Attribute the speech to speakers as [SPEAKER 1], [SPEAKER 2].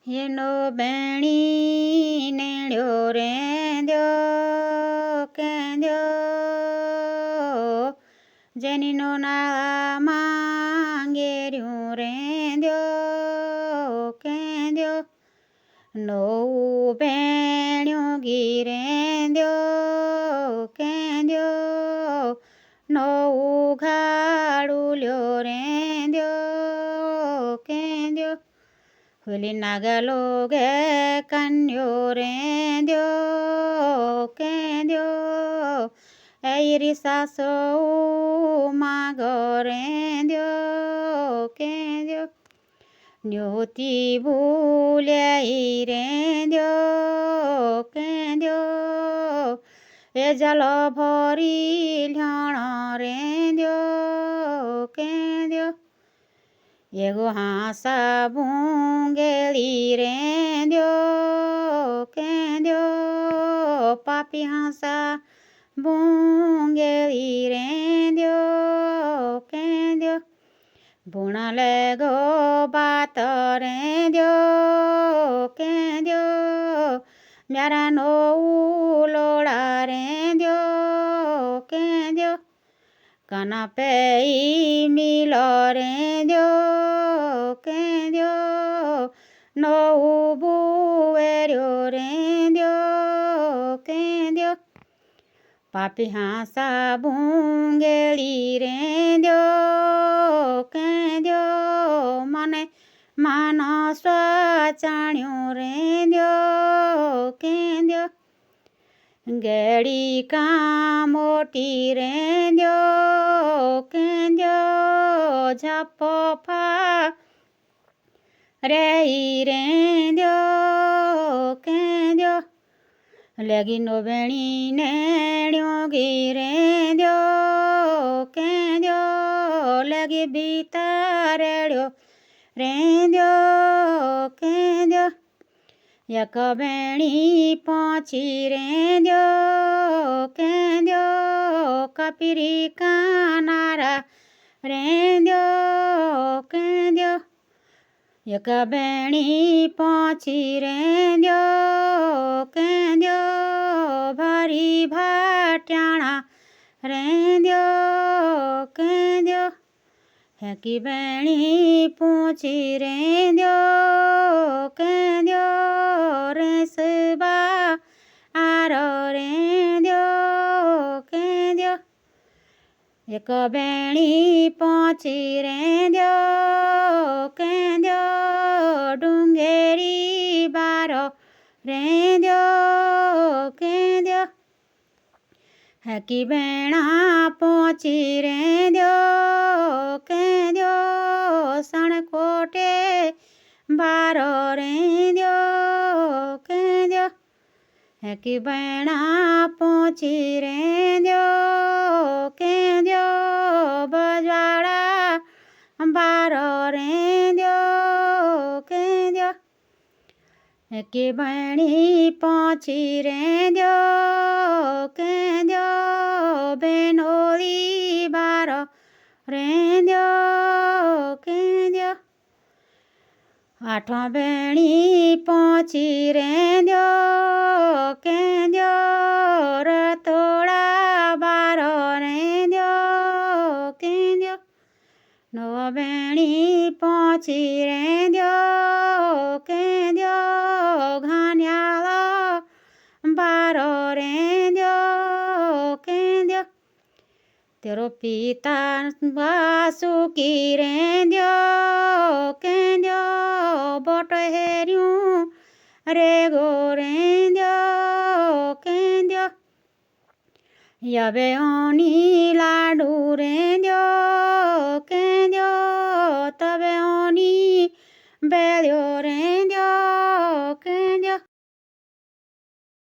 [SPEAKER 1] એનો બેણી નેણ્યો રેંદ્યો કેંદ્યો જેનીનો નાળામાં ઘેર્યું રેંદ્યો કેંદ્યો નવું ભેણ્યું ઘી રેંદ્યો કેંદ્યો નવું ઘાડું લ્યો રેંદ્યો કેંદ્યો હુલી નાગલો ગે કન્યો રેંદ્યો કેંદ્યો એરી સાસો માગો રેંદ્યો કેંદ્યો ન્યોતી ભૂલ્યા રેંદ્યો કેંદ્યો એ જલો ભરી લ્યાણો રેંદ્યો કેંદ્યો એગો હાસા ભૂંગેલી રેંદ્યો કેંદ્યો પાપી હાસા ભૂંગેલી રેંદ્યો કેંદ્યો ભૂણા લેગો બાત રેંદ્યો કેંદ્યો મ્યારા નો ઉલોડા રેંદ્યો કેંદ્યો કાના પેઈ મિલો રેંદ્યો કેંદ્યો નો ઉભું રેંદ્યો કેંદ્યો પાપી હાસા ભૂંગેલી રેંદ્યો કેંદ્યો મને માનસ ચાણ્યું રેંદ્યો કેંદ્યો ગેડી કા મોટી રેંદ્યો કેંદ્યો ઝાપો ફા રેઈ રેંદ્યો કેંદ્યો લેગીનો વેણી નેણ્યો ઘી રેંદ્યો કેંદ્યો લેગી ભીતરેડ્યો રેંદ્યો કેંદ્યો એક વેણી પહોંચી રેંદ્યો કેંદ્યો કપીરી કાનારા રેંદ્યો કેંદ્યો એક વેણી પહોંચી રેંદ્યો કેંદ્યો ભરી ભાટ્યાણા રેંદ્યો કેંદ્યો હેકી વેણી પહોંચી રેંદ્યો કેંદ્યો રેસબા આરો રેંદ્યો કેંદ્યો એક વેણી પહોંચી રેંદ્યો કેંદ્યો ડુંગેરી બારો રેંદ્યો કેંદ્યો હેકી વેણા પહોંચી રેંદ્યો કેંદ્યો સણકોટે બારો રેંદ્યો કેંદ્યો હેકી વેણા પહોંચી રેંદ્યો કેંદ્યો બજવાડા બારો રેંદ્યો કેંદ્યો હેકી વેણી પહોંચી રેંદ્યો કેંદ્યો બેનોળી બારો રેંદ્યો કેંદ્યો આઠો વેણી પહોંચી રેંદ્યો કેંદ્યો રતોડા બારો રેંદ્યો કેંદ્યો નવ વેણી પહોંચી રેંદ્યો કેંદ્યો ઘાન્યાળો બારો રેંદ્યો કેંદ્યો તેરો પિતા વાસુકી રેંદ્યો કેંદ્યો બોટ હેર્યું રેગો રેંદ્યો કેંદ્યો યવે ઓની લાડુ રેંદ્યો કેંદ્યો તવે ઓની બેલ્યો રેંદ્યો કેંદ્યો